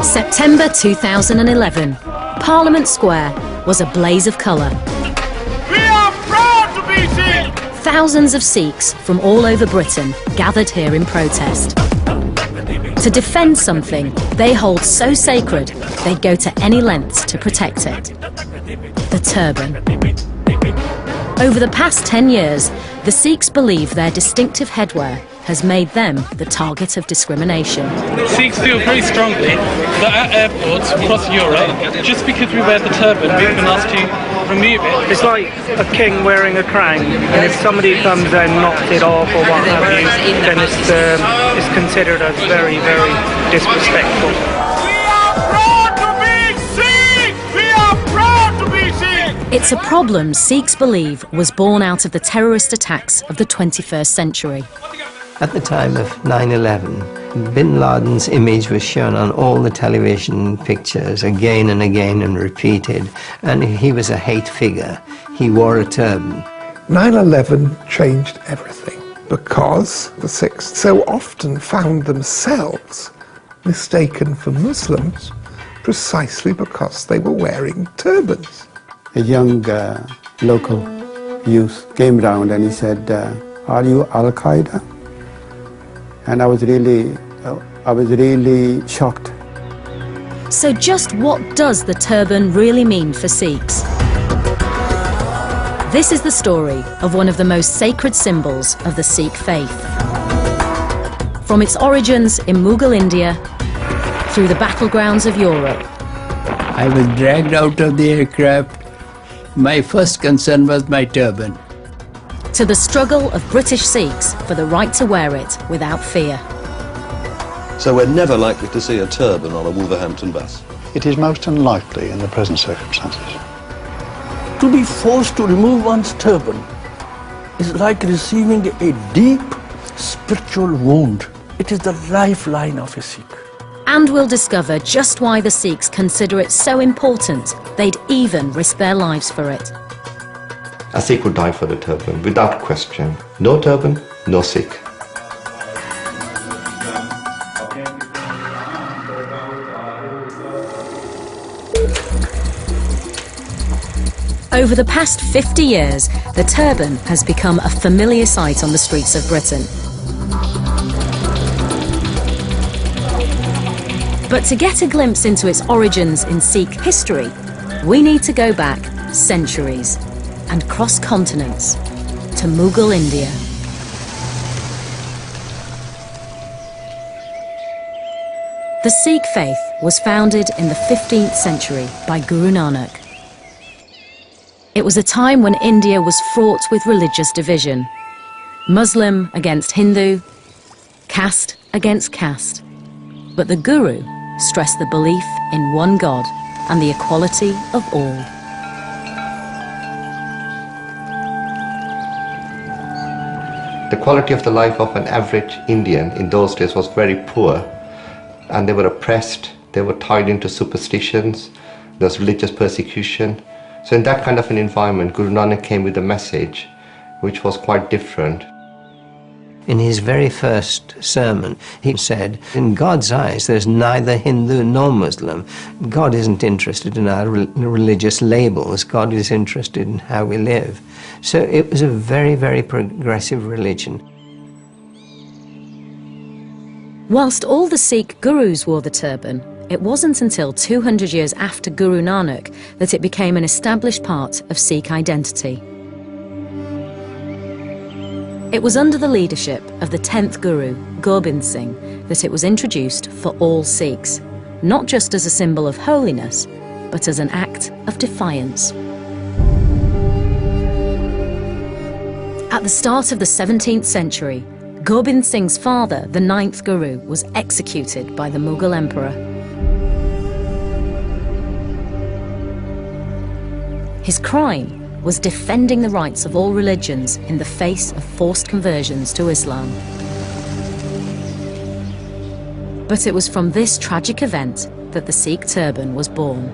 September 2011. Parliament Square was a blaze of colour. We are proud to be Sikh! Thousands of Sikhs from all over Britain gathered here in protest. To defend something they hold so sacred, they'd go to any lengths to protect it. The turban. Over the past 10 years, the Sikhs believe their distinctive headwear has made them the target of discrimination. Sikhs feel very strongly that at airports across Europe, just because we wear the turban, we've been asked to remove it. It's like a king wearing a crown, and if somebody comes and knocks it off or what have you, then it's considered as very, very disrespectful. We are proud to be Sikh! We are proud to be Sikh! It's a problem Sikhs believe was born out of the terrorist attacks of the 21st century. At the time of 9/11, Bin Laden's image was shown on all the television pictures again and again and repeated, and he was a hate figure. He wore a turban. 9/11 changed everything because the Sikhs so often found themselves mistaken for Muslims precisely because they were wearing turbans. A young local youth came round and he said, "Are you Al-Qaeda?" And I was really shocked. So just what does the turban really mean for Sikhs? This is the story of one of the most sacred symbols of the Sikh faith. From its origins in Mughal India, through the battlegrounds of Europe. I was dragged out of the aircraft. My first concern was my turban. To the struggle of British Sikhs for the right to wear it without fear. So we're never likely to see a turban on a Wolverhampton bus. It is most unlikely in the present circumstances. To be forced to remove one's turban is like receiving a deep spiritual wound. It is the lifeline of a Sikh. And we'll discover just why the Sikhs consider it so important they'd even risk their lives for it. A Sikh would die for the turban, without question. No turban, no Sikh. Over the past 50 years, the turban has become a familiar sight on the streets of Britain. But to get a glimpse into its origins in Sikh history, we need to go back centuries and cross continents to Mughal India. The Sikh faith was founded in the 15th century by Guru Nanak. It was a time when India was fraught with religious division. Muslim against Hindu, caste against caste. But the Guru stressed the belief in one God and the equality of all. The quality of the life of an average Indian in those days was very poor, and they were oppressed, they were tied into superstitions, there was religious persecution. So in that kind of an environment, Guru Nanak came with a message which was quite different. In his very first sermon, he said, in God's eyes, there's neither Hindu nor Muslim. God isn't interested in our religious labels. God is interested in how we live. So it was a very, very progressive religion. Whilst all the Sikh gurus wore the turban, it wasn't until 200 years after Guru Nanak that it became an established part of Sikh identity. It was under the leadership of the 10th Guru, Gobind Singh, that it was introduced for all Sikhs, not just as a symbol of holiness, but as an act of defiance. At the start of the 17th century, Gobind Singh's father, the 9th Guru, was executed by the Mughal emperor. His crime was defending the rights of all religions in the face of forced conversions to Islam. But it was from this tragic event that the Sikh turban was born.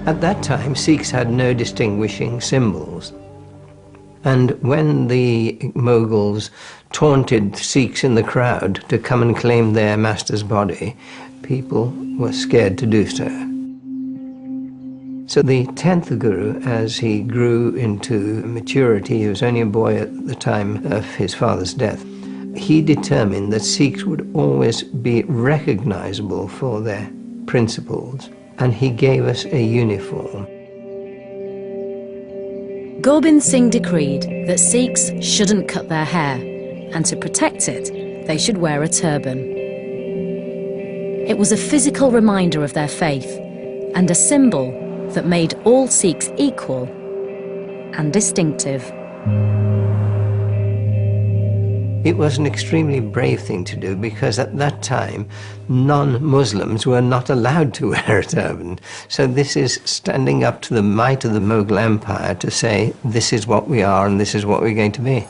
At that time, Sikhs had no distinguishing symbols. And when the Mughals taunted Sikhs in the crowd to come and claim their master's body, people were scared to do so. So the 10th Guru, as he grew into maturity, he was only a boy at the time of his father's death, he determined that Sikhs would always be recognizable for their principles, and he gave us a uniform. Gobind Singh decreed that Sikhs shouldn't cut their hair, and to protect it, they should wear a turban. It was a physical reminder of their faith, and a symbol that made all Sikhs equal and distinctive. It was an extremely brave thing to do because at that time non-Muslims were not allowed to wear a turban. So this is standing up to the might of the Mughal Empire to say this is what we are and this is what we're going to be.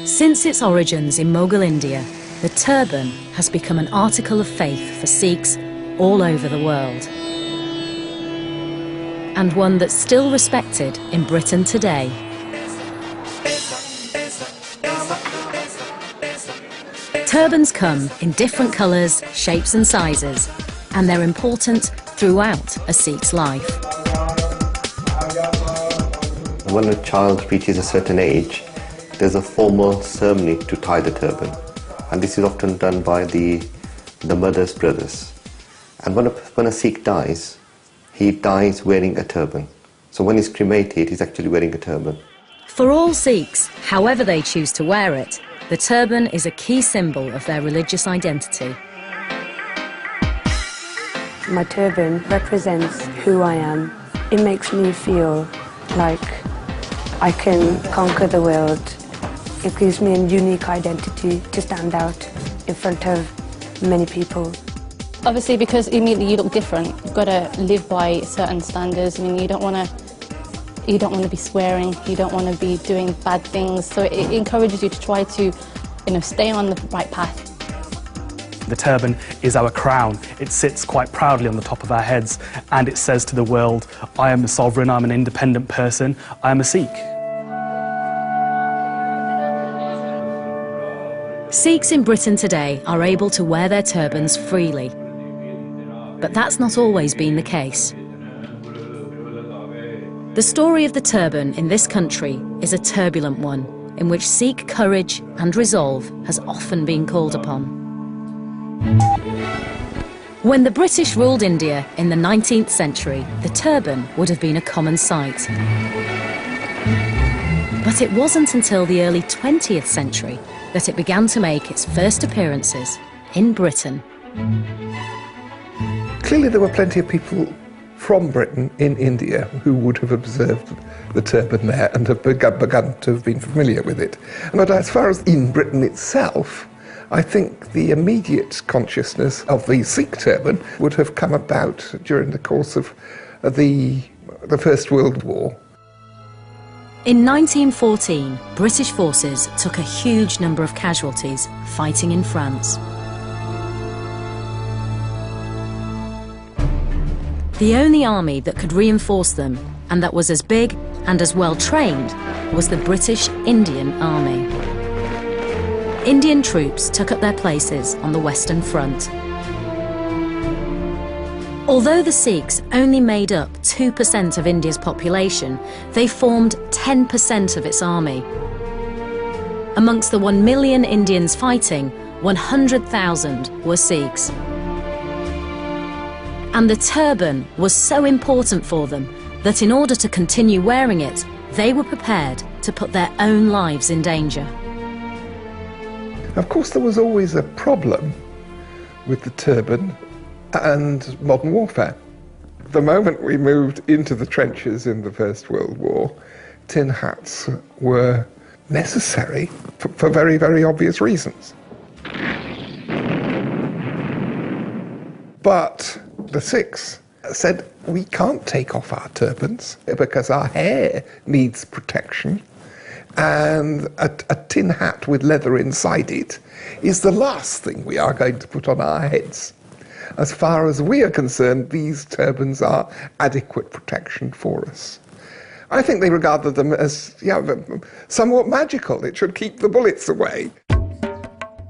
Since its origins in Mughal India, the turban has become an article of faith for Sikhs all over the world. And one that's still respected in Britain today. Turbans come in different colours, shapes and sizes, and they're important throughout a Sikh's life. When a child reaches a certain age, there's a formal ceremony to tie the turban, and this is often done by the mother's brothers. And when a Sikh dies, he dies wearing a turban. So when he's cremated, he's actually wearing a turban. For all Sikhs, however they choose to wear it, the turban is a key symbol of their religious identity. My turban represents who I am. It makes me feel like I can conquer the world. It gives me a unique identity to stand out in front of many people. Obviously, because immediately you look different, you've got to live by certain standards. I mean, you don't want to be swearing, you don't want to be doing bad things. So it encourages you to try to, stay on the right path. The turban is our crown. It sits quite proudly on the top of our heads, and it says to the world, I am a sovereign, I'm an independent person, I am a Sikh. Sikhs in Britain today are able to wear their turbans freely. But that's not always been the case. The story of the turban in this country is a turbulent one, in which Sikh courage and resolve has often been called upon. When the British ruled India in the 19th century, the turban would have been a common sight. But it wasn't until the early 20th century that it began to make its first appearances in Britain. Clearly there were plenty of people from Britain in India who would have observed the turban there and have begun to have been familiar with it. But as far as in Britain itself, I think the immediate consciousness of the Sikh turban would have come about during the course of the First World War. In 1914, British forces took a huge number of casualties fighting in France. The only army that could reinforce them, and that was as big and as well trained, was the British Indian Army. Indian troops took up their places on the Western Front. Although the Sikhs only made up 2% of India's population, they formed 10% of its army. Amongst the 1 million Indians fighting, 100,000 were Sikhs. And the turban was so important for them that in order to continue wearing it, they were prepared to put their own lives in danger. Of course, there was always a problem with the turban and modern warfare. The moment we moved into the trenches in the First World War, tin hats were necessary for very, very obvious reasons. But the Sikhs said, we can't take off our turbans because our hair needs protection, and a tin hat with leather inside it is the last thing we are going to put on our heads. As far as we are concerned, these turbans are adequate protection for us. I think they regarded them as somewhat magical. It should keep the bullets away.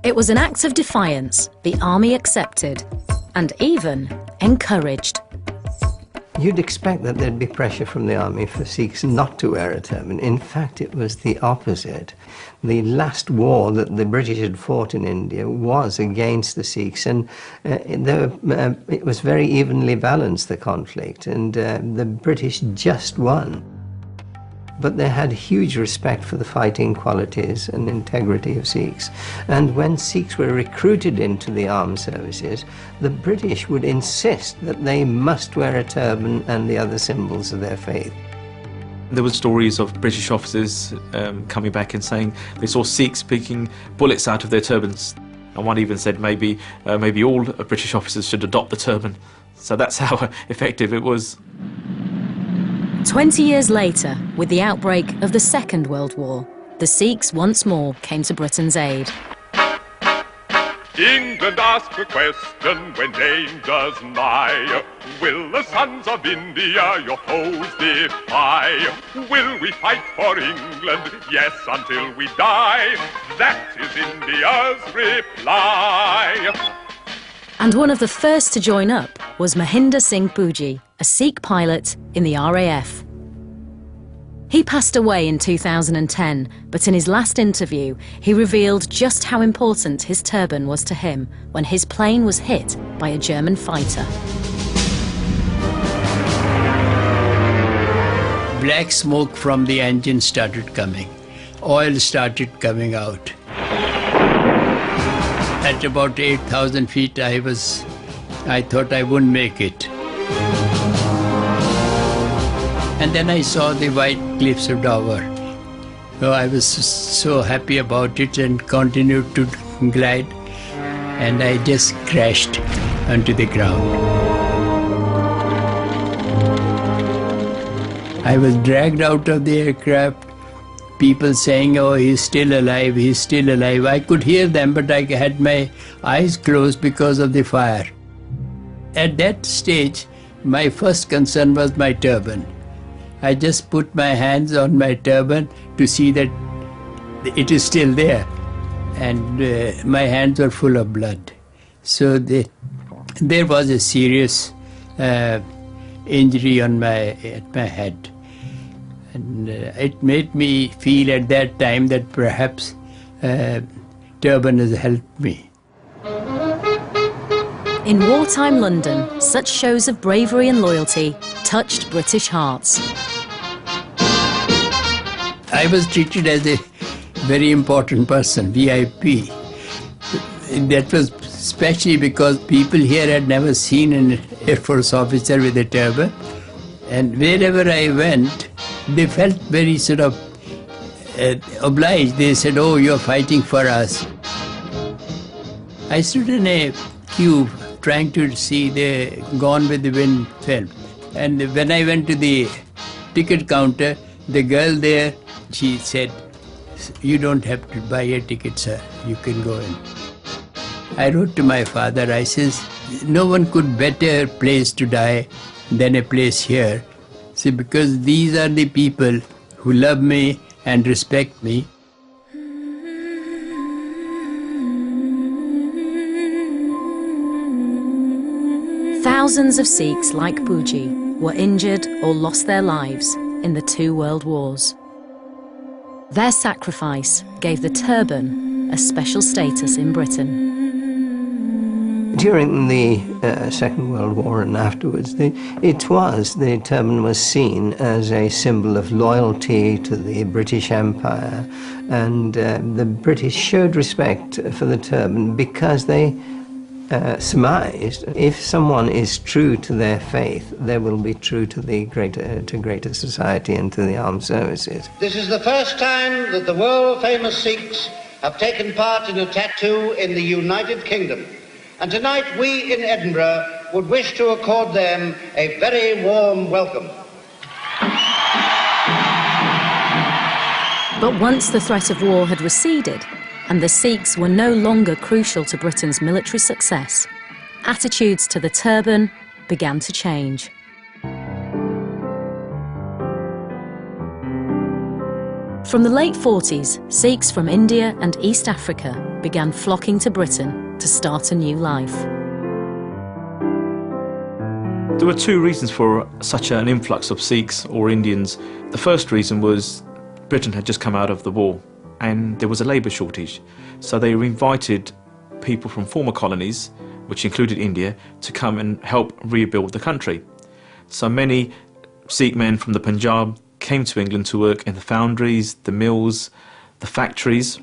It was an act of defiance the army accepted and even encouraged. You'd expect that there'd be pressure from the army for Sikhs not to wear a turban. In fact, it was the opposite. The last war that the British had fought in India was against the Sikhs, and it was very evenly balanced, the conflict, and the British just won. But they had huge respect for the fighting qualities and integrity of Sikhs. And when Sikhs were recruited into the armed services, the British would insist that they must wear a turban and the other symbols of their faith. There were stories of British officers coming back and saying they saw Sikhs picking bullets out of their turbans. And one even said maybe all British officers should adopt the turban. So that's how effective it was. 20 years later, with the outbreak of the Second World War, the Sikhs once more came to Britain's aid. England asks a question when dangers nigh. Will the sons of India your foes defy? Will we fight for England? Yes, until we die. That is India's reply. And one of the first to join up was Mahinder Singh Puji, a Sikh pilot in the RAF. He passed away in 2010, but in his last interview, he revealed just how important his turban was to him when his plane was hit by a German fighter. Black smoke from the engine started coming. Oil started coming out. At about 8,000 feet, I thought I wouldn't make it. And then I saw the white cliffs of Dover. So I was so happy about it and continued to glide. And I just crashed onto the ground. I was dragged out of the aircraft. People saying, oh, he's still alive, he's still alive. I could hear them, but I had my eyes closed because of the fire. At that stage, my first concern was my turban. I just put my hands on my turban to see that it is still there. And my hands were full of blood. So there was a serious injury on at my head. And it made me feel at that time that perhaps turban has helped me. In wartime London, such shows of bravery and loyalty touched British hearts. I was treated as a very important person, VIP. That was especially because people here had never seen an Air Force officer with a turban. And wherever I went, they felt very sort of obliged. They said, oh, you're fighting for us. I stood in a queue trying to see the Gone with the Wind film. And when I went to the ticket counter, the girl there, she said, you don't have to buy a ticket, sir. You can go in. I wrote to my father, I says, no one could better place to die than a place here. See, because these are the people who love me and respect me. Thousands of Sikhs like Puji were injured or lost their lives in the two world wars. Their sacrifice gave the turban a special status in Britain. During the Second World War and afterwards, the turban was seen as a symbol of loyalty to the British Empire, and the British showed respect for the turban because they surmised if someone is true to their faith, they will be true to the greater society and to the armed services. This is the first time that the world-famous Sikhs have taken part in a tattoo in the United Kingdom. And tonight we in Edinburgh would wish to accord them a very warm welcome. But once the threat of war had receded, and the Sikhs were no longer crucial to Britain's military success, attitudes to the turban began to change. From the late 40s, Sikhs from India and East Africa began flocking to Britain to start a new life. There were two reasons for such an influx of Sikhs or Indians. The first reason was Britain had just come out of the war and there was a labour shortage. So they invited people from former colonies, which included India, to come and help rebuild the country. So many Sikh men from the Punjab came to England to work in the foundries, the mills, the factories,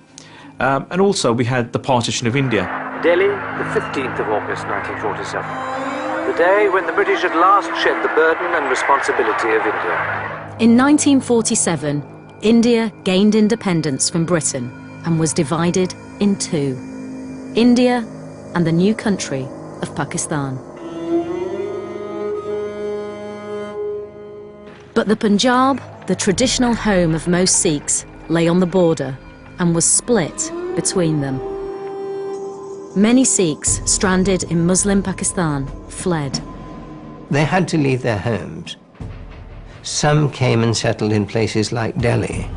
and also we had the partition of India. Delhi, the 15th of August 1947, the day when the British at last shed the burden and responsibility of India. In 1947, India gained independence from Britain and was divided in two: India and the new country of Pakistan. But the Punjab, the traditional home of most Sikhs, lay on the border and was split between them. Many Sikhs stranded in Muslim Pakistan fled. They had to leave their homes. Some came and settled in places like Delhi.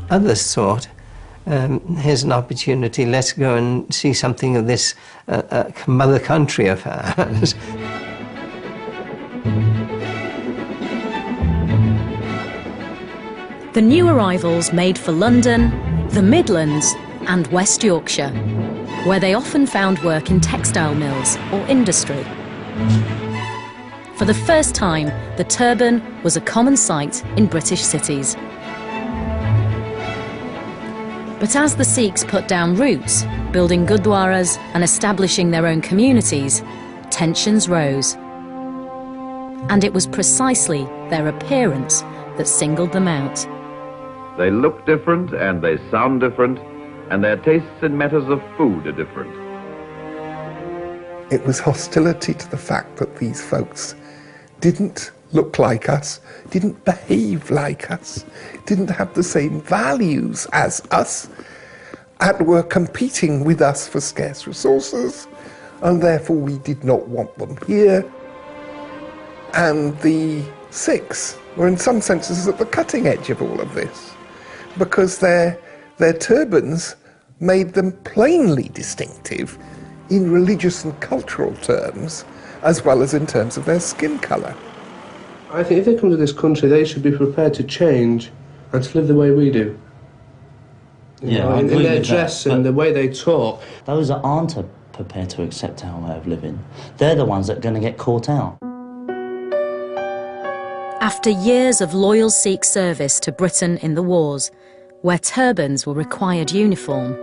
Others thought, here's an opportunity, let's go and see something of this mother country of ours. The new arrivals made for London, the Midlands and West Yorkshire, where they often found work in textile mills or industry. For the first time, the turban was a common sight in British cities. But as the Sikhs put down roots, building gurdwaras and establishing their own communities, tensions rose. And it was precisely their appearance that singled them out. They look different and they sound different, and their tastes in matters of food are different. It was hostility to the fact that these folks didn't look like us, didn't behave like us, didn't have the same values as us, and were competing with us for scarce resources, and therefore we did not want them here. And the Sikhs were in some senses at the cutting edge of all of this, because their turbans made them plainly distinctive in religious and cultural terms, as well as in terms of their skin colour. I think if they come to this country, they should be prepared to change and to live the way we do. You know, in their dress and the way they talk. Those that aren't prepared to accept our way of living, they're the ones that are going to get caught out. After years of loyal Sikh service to Britain in the wars, where turbans were required uniform,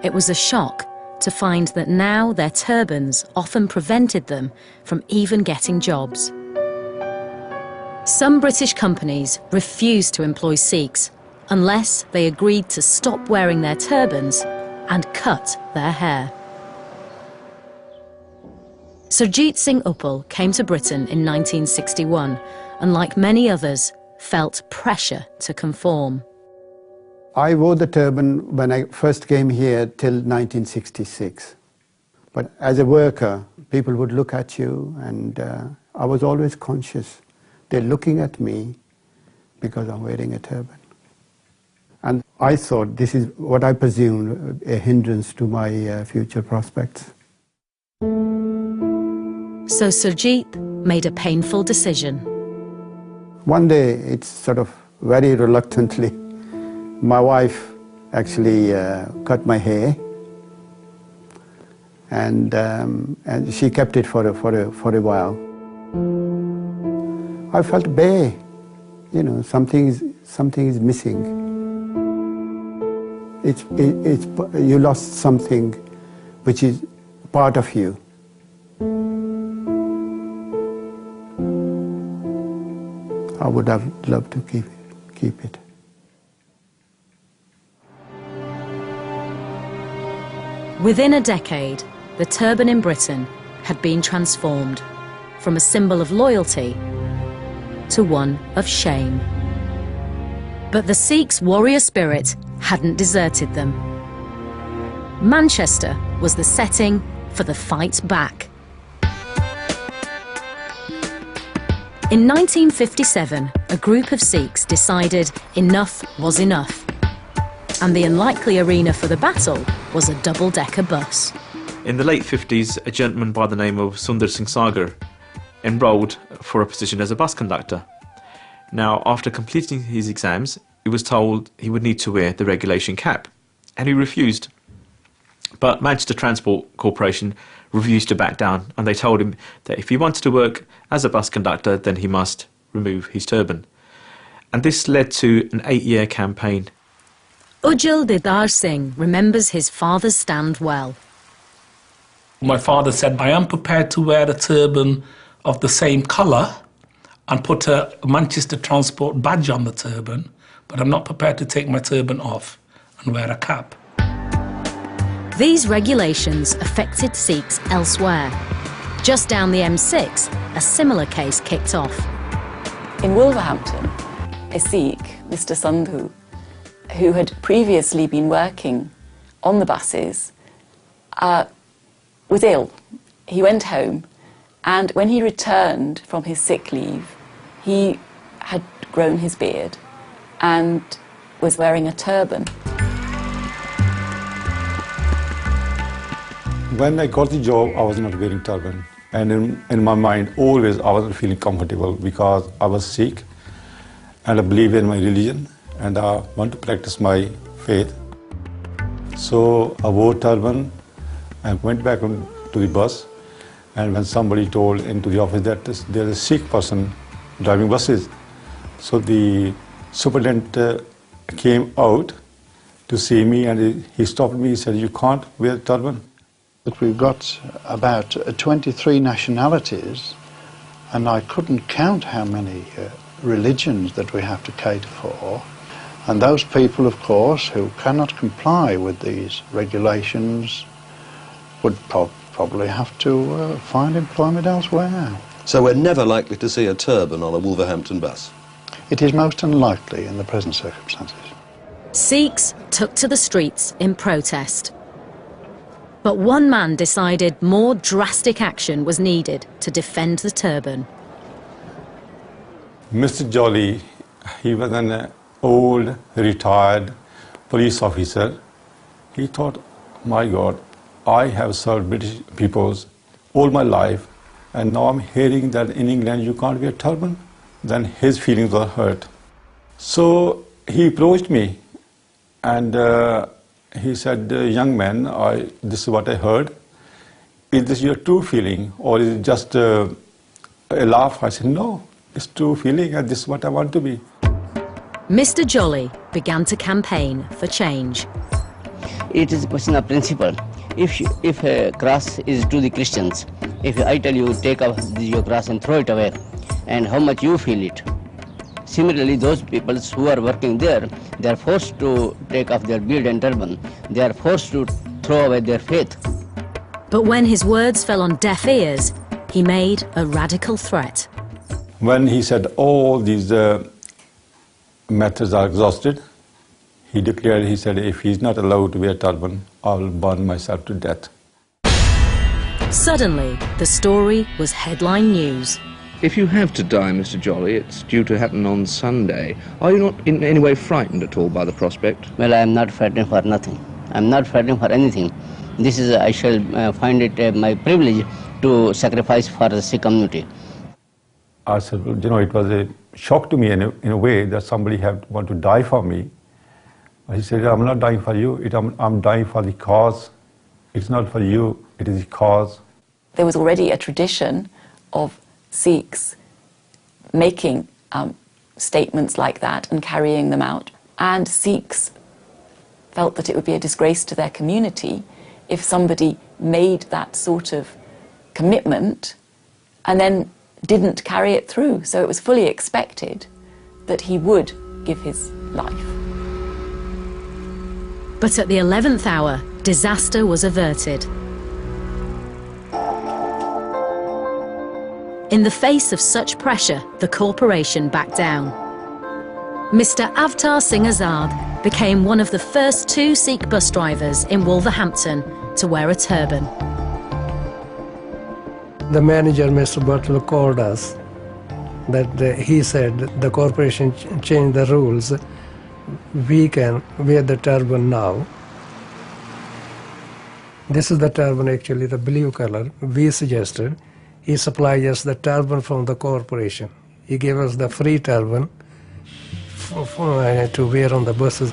it was a shock to find that now their turbans often prevented them from even getting jobs. Some British companies refused to employ Sikhs unless they agreed to stop wearing their turbans and cut their hair. Surjit Singh Uppal came to Britain in 1961 and, like many others, felt pressure to conform. I wore the turban when I first came here till 1966. But as a worker, people would look at you, and I was always conscious. They're looking at me because I'm wearing a turban. And I thought this is what I presumed a hindrance to my future prospects. So Surjit made a painful decision. One day, it's sort of very reluctantly, my wife actually cut my hair, and she kept it for a while. I felt bare, you know, something is missing. You lost something which is part of you. I would have loved to keep it. Within a decade, the turban in Britain had been transformed from a symbol of loyalty to one of shame. But the Sikhs' warrior spirit hadn't deserted them. Manchester was the setting for the fight back. In 1957, a group of Sikhs decided enough was enough, and the unlikely arena for the battle was a double-decker bus. In the late 50s, a gentleman by the name of Sundar Singh Sagar enrolled for a position as a bus conductor. Now, after completing his exams, he was told he would need to wear the regulation cap, and he refused. But Manchester Transport Corporation refused to back down, and they told him that if he wanted to work as a bus conductor, then he must remove his turban. And this led to an 8-year campaign. Ujjal Didar Singh remembers his father's stand well. My father said, I am prepared to wear a turban of the same colour and put a Manchester Transport badge on the turban, but I'm not prepared to take my turban off and wear a cap. These regulations affected Sikhs elsewhere. Just down the M6, a similar case kicked off. In Wolverhampton, a Sikh, Mr. Sandhu, who had previously been working on the buses, was ill. He went home, and when he returned from his sick leave, he had grown his beard and was wearing a turban. When I got the job, I was not wearing turban. And in my mind, always I wasn't feeling comfortable because I was Sikh and I believe in my religion and I want to practice my faith. So I wore turban and went back to the bus, and when somebody told into the office that there's a Sikh person driving buses, so the superintendent came out to see me and he stopped me. He said, "You can't wear turban." But we've got about 23 nationalities, and I couldn't count how many religions that we have to cater for. And those people, of course, who cannot comply with these regulations would probably have to find employment elsewhere. So we're never likely to see a turban on a Wolverhampton bus? It is most unlikely in the present circumstances. Sikhs took to the streets in protest. But one man decided more drastic action was needed to defend the turban. Mr. Jolly, he was an old, retired police officer. He thought, my God, I have served British peoples all my life, and now I'm hearing that in England you can't wear turban. Then his feelings were hurt. So he approached me and he said, young man, this is what I heard. Is this your true feeling or is it just a laugh? I said, no, it's true feeling and this is what I want to be. Mr. Jolly began to campaign for change. It is a question of principle. If a cross is to the Christians, if I tell you take off your cross and throw it away, and how much you feel it. Similarly, those people who are working there, they are forced to take off their beard and turban. They are forced to throw away their faith. But when his words fell on deaf ears, he made a radical threat. When he said all these methods are exhausted, he declared, he said, if he's not allowed to wear turban, I will burn myself to death. Suddenly, the story was headline news. If you have to die, Mr. Jolly, it's due to happen on Sunday. Are you not in any way frightened at all by the prospect? Well, I am not frightened for nothing. I am not frightened for anything. This is, I shall find it my privilege to sacrifice for the Sikh community. I said, you know, it was a shock to me in a way that somebody want to die for me. He said, I'm not dying for you, I'm dying for the cause. It's not for you, it is the cause. There was already a tradition of Sikhs making statements like that and carrying them out. And Sikhs felt that it would be a disgrace to their community if somebody made that sort of commitment and then didn't carry it through. So it was fully expected that he would give his life. But at the 11th hour, disaster was averted. In the face of such pressure, the corporation backed down. Mr. Avtar Singh Azad became one of the first 2 Sikh bus drivers in Wolverhampton to wear a turban. The manager, Mr. Butler, called us that he said the corporation changed the rules. We can wear the turban now. This is the turban, actually, the blue color we suggested. He supplied us the turban from the corporation. He gave us the free turban to wear on the buses.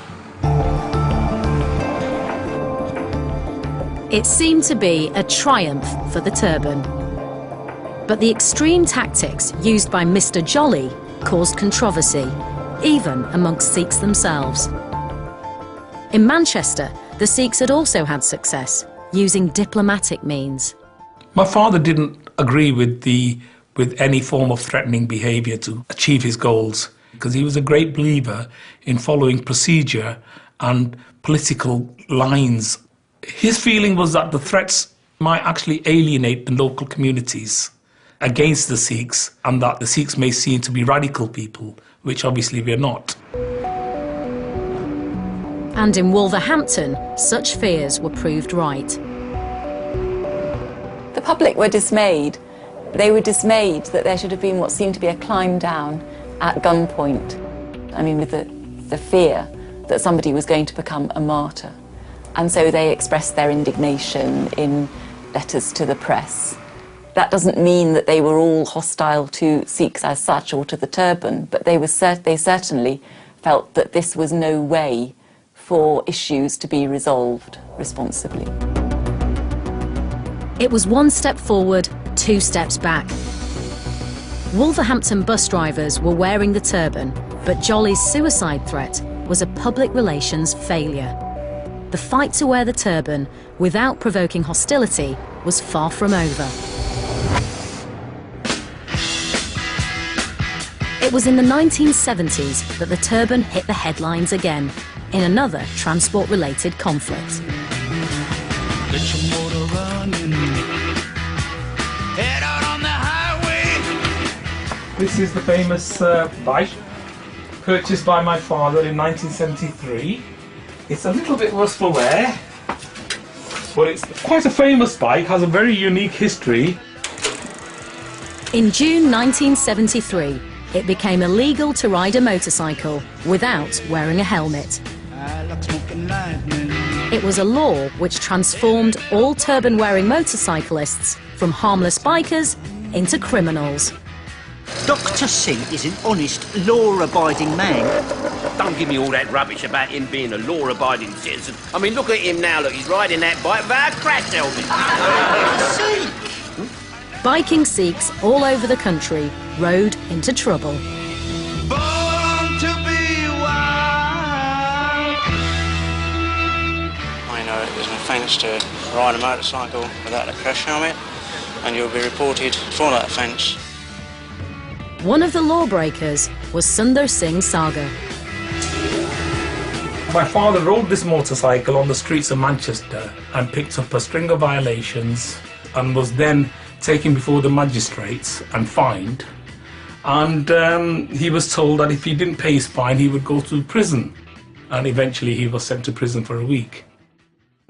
It seemed to be a triumph for the turban. But the extreme tactics used by Mr. Jolly caused controversy, even amongst Sikhs themselves. In Manchester, the Sikhs had also had success, using diplomatic means. My father didn't agree with any form of threatening behaviour to achieve his goals, because he was a great believer in following procedure and political lines. His feeling was that the threats might actually alienate the local communities against the Sikhs, and that the Sikhs may seem to be radical people, which obviously we're not. And in Wolverhampton, such fears were proved right. The public were dismayed. They were dismayed that there should have been what seemed to be a climb down at gunpoint. I mean, with the fear that somebody was going to become a martyr. And so they expressed their indignation in letters to the press. That doesn't mean that they were all hostile to Sikhs as such or to the turban, but they certainly felt that this was no way for issues to be resolved responsibly. It was one step forward, two steps back. Wolverhampton bus drivers were wearing the turban, but Jolly's suicide threat was a public relations failure. The fight to wear the turban without provoking hostility was far from over. It was in the 1970s that the turban hit the headlines again, in another transport-related conflict. Let your motor running. Head out on the highway. This is the famous bike purchased by my father in 1973. It's a little bit worse for wear, but it's quite a famous bike, has a very unique history. In June 1973, it became illegal to ride a motorcycle without wearing a helmet. It was a law which transformed all turban-wearing motorcyclists from harmless bikers into criminals. Dr. Singh is an honest, law-abiding man. Don't give me all that rubbish about him being a law-abiding citizen. I mean, look at him now, look, he's riding that bike without a crash helmet. Biking Sikhs all over the country rode into trouble. Born to be wild. I know it is an offence to ride a motorcycle without a crash helmet, and you'll be reported for that offence. One of the lawbreakers was Sundar Singh Sagar. My father rode this motorcycle on the streets of Manchester and picked up a string of violations and was then taken before the magistrates and fined. And he was told that if he didn't pay his fine, he would go to prison. And eventually he was sent to prison for a week.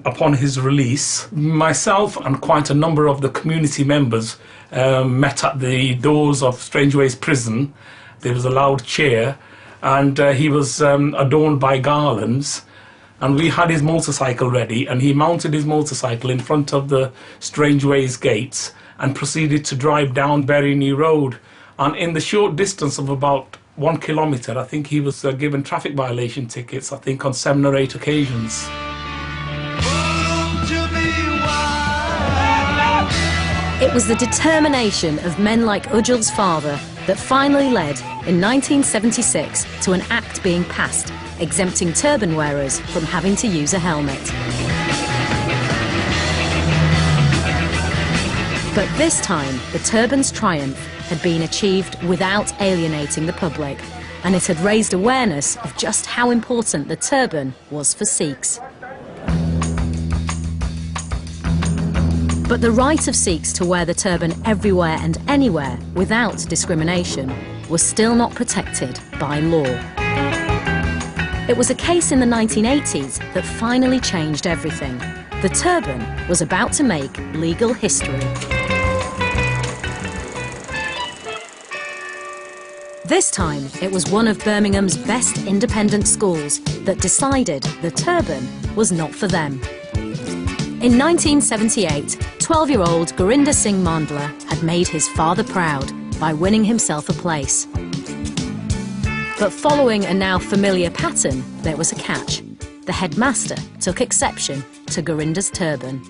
Upon his release, myself and quite a number of the community members met at the doors of Strangeways prison. There was a loud cheer, and he was adorned by garlands. And we had his motorcycle ready, and he mounted his motorcycle in front of the Strangeways gates and proceeded to drive down Bury New Road. And in the short distance of about 1 kilometre, I think he was given traffic violation tickets, I think on 7 or 8 occasions. It was the determination of men like Ujjal's father that finally led, in 1976, to an act being passed exempting turban wearers from having to use a helmet. But this time, the turban's triumph had been achieved without alienating the public, and it had raised awareness of just how important the turban was for Sikhs. But the right of Sikhs to wear the turban everywhere and anywhere without discrimination was still not protected by law. It was a case in the 1980s that finally changed everything. The turban was about to make legal history. This time, it was one of Birmingham's best independent schools that decided the turban was not for them. In 1978, 12-year-old Gurinder Singh Mandla had made his father proud by winning himself a place. But following a now familiar pattern, there was a catch. The headmaster took exception to Gurinder's turban.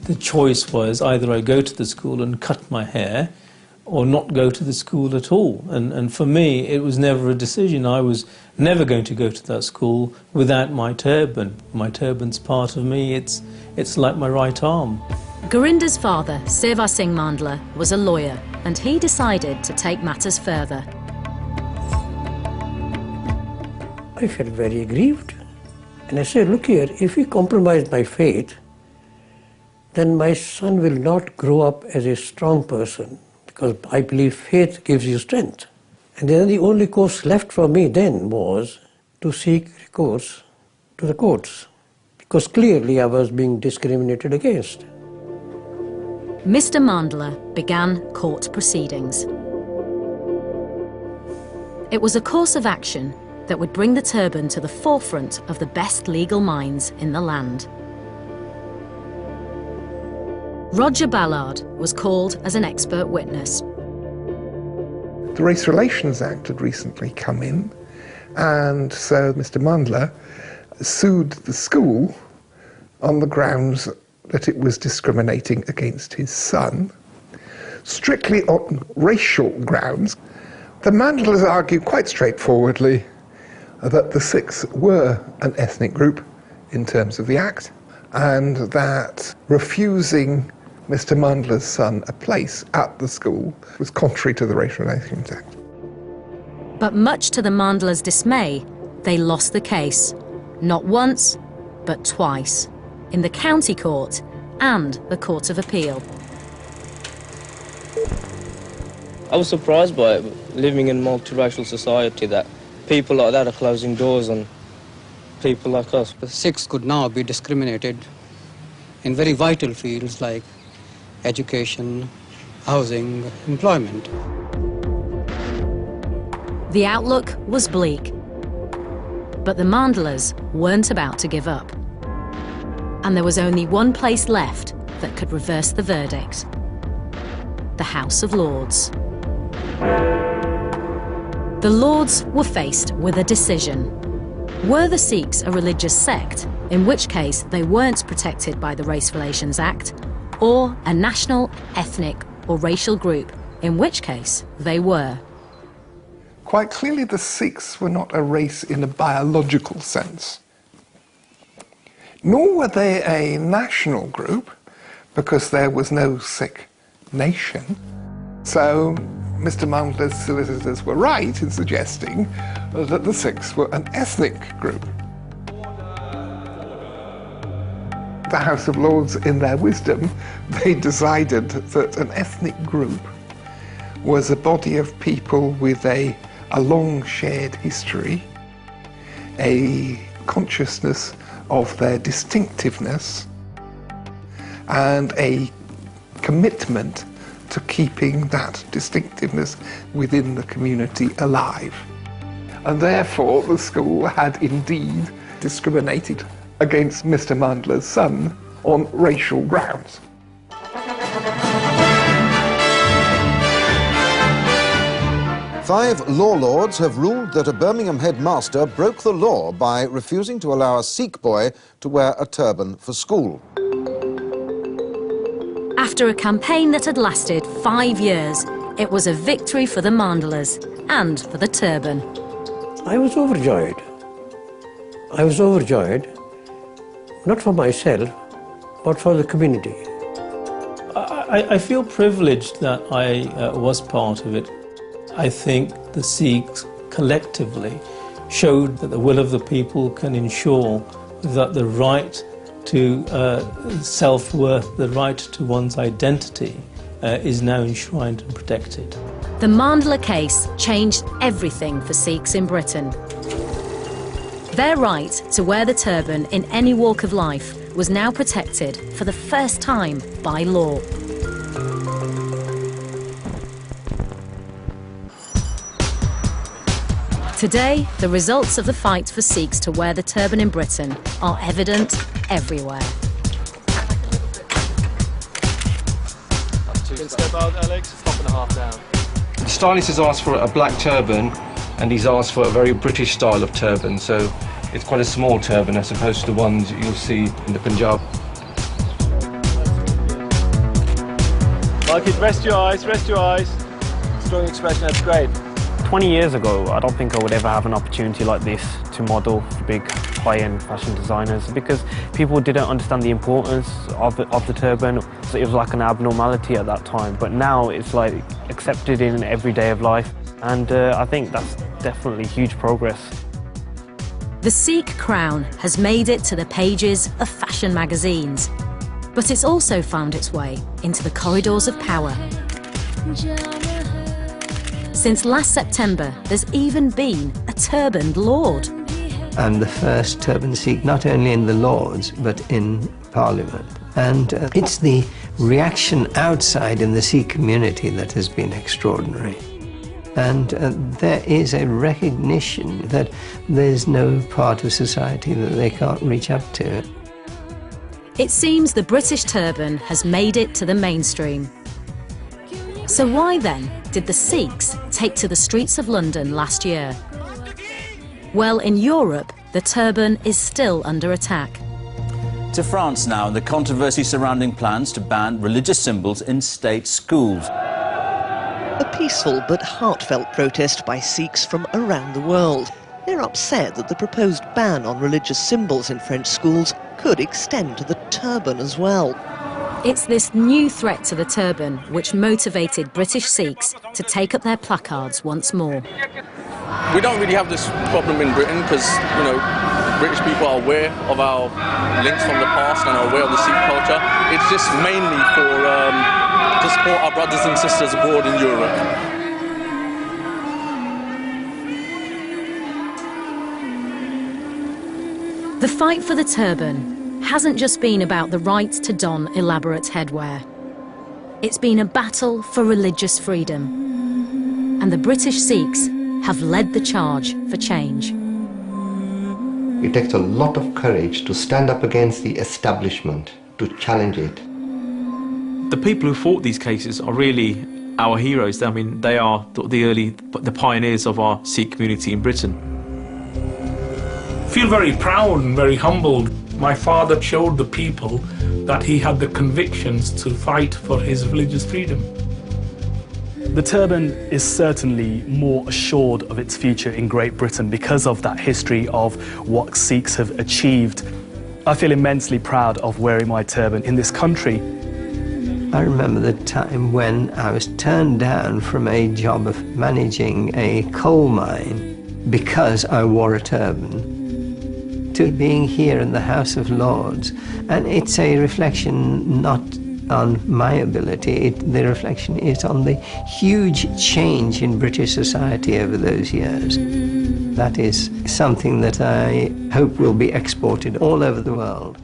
The choice was either I go to the school and cut my hair or not go to the school at all. And for me, it was never a decision. I was never going to go to that school without my turban. My turban's part of me. It's like my right arm. Gurinder's father, Seva Singh Mandla, was a lawyer, and he decided to take matters further. I felt very aggrieved. And I said, look here, if you compromise my faith, then my son will not grow up as a strong person, because I believe faith gives you strength. And then the only course left for me then was to seek recourse to the courts, because clearly I was being discriminated against. Mr. Mandla began court proceedings. It was a course of action that would bring the turban to the forefront of the best legal minds in the land. Roger Ballard was called as an expert witness. The Race Relations Act had recently come in, and so Mr. Mandla sued the school on the grounds that it was discriminating against his son, strictly on racial grounds. The Mandlas argued quite straightforwardly that the Sikhs were an ethnic group in terms of the Act, and that refusing Mr. Mandla's son a place at the school was contrary to the Race Relations Act. But much to the Mandlas' dismay, they lost the case, not once, but twice, in the county court and the Court of Appeal. I was surprised by it, living in a multiracial society, that people like that are closing doors on people like us. The Sikhs could now be discriminated in very vital fields like education, housing, employment. The outlook was bleak, but the Mandlas weren't about to give up. And there was only one place left that could reverse the verdict: the House of Lords. The Lords were faced with a decision. Were the Sikhs a religious sect, in which case they weren't protected by the Race Relations Act, or a national, ethnic or racial group, in which case they were? Quite clearly the Sikhs were not a race in a biological sense, nor were they a national group, because there was no Sikh nation. So Mr. Mandla's solicitors were right in suggesting that the Sikhs were an ethnic group. The House of Lords, in their wisdom, they decided that an ethnic group was a body of people with a long shared history, a consciousness of their distinctiveness, and a commitment to keeping that distinctiveness within the community alive. And therefore the school had indeed discriminated against Mr. Mandla's son on racial grounds. Five law lords have ruled that a Birmingham headmaster broke the law by refusing to allow a Sikh boy to wear a turban for school. After a campaign that had lasted 5 years, it was a victory for the Mandlas and for the turban. I was overjoyed. I was overjoyed, not for myself, but for the community. I feel privileged that I was part of it. I think the Sikhs collectively showed that the will of the people can ensure that the right to self-worth, the right to one's identity, is now enshrined and protected. The Mandla case changed everything for Sikhs in Britain. Their right to wear the turban in any walk of life was now protected for the first time by law. Today, the results of the fight for Sikhs to wear the turban in Britain are evident everywhere. Step out, Alex. Stop and a half down. The stylist has asked for a black turban, and he's asked for a very British style of turban, so it's quite a small turban as opposed to the ones you'll see in the Punjab. Like it, rest your eyes, rest your eyes. Strong expression, that's great. 20 years ago, I don't think I would ever have an opportunity like this to model for big high-end fashion designers, because people didn't understand the importance of the turban. So it was like an abnormality at that time, but now it's like accepted in every day of life, and I think that's definitely huge progress. The Sikh crown has made it to the pages of fashion magazines, but it's also found its way into the corridors of power. Since last September, there's even been a turbaned lord. I'm the first turban Sikh, not only in the Lords, but in Parliament. And it's the reaction outside in the Sikh community that has been extraordinary. And there is a recognition that there's no part of society that they can't reach up to. It seems the British turban has made it to the mainstream. So why then did the Sikhs take to the streets of London last year? Well, in Europe, the turban is still under attack. To France now, and the controversy surrounding plans to ban religious symbols in state schools. A peaceful but heartfelt protest by Sikhs from around the world. They're upset that the proposed ban on religious symbols in French schools could extend to the turban as well. It's this new threat to the turban which motivated British Sikhs to take up their placards once more. We don't really have this problem in Britain because, you know, British people are aware of our links from the past and are aware of the Sikh culture. It's just mainly for to support our brothers and sisters abroad in Europe. The fight for the turban hasn't just been about the right to don elaborate headwear. It's been a battle for religious freedom. And the British Sikhs have led the charge for change. It takes a lot of courage to stand up against the establishment, to challenge it. The people who fought these cases are really our heroes. I mean, they are the pioneers of our Sikh community in Britain. I feel very proud and very humbled. My father showed the people that he had the convictions to fight for his religious freedom. The turban is certainly more assured of its future in Great Britain because of that history of what Sikhs have achieved. I feel immensely proud of wearing my turban in this country. I remember the time when I was turned down from a job of managing a coal mine because I wore a turban, to being here in the House of Lords. And it's a reflection not on my ability, the reflection is on the huge change in British society over those years. That is something that I hope will be exported all over the world.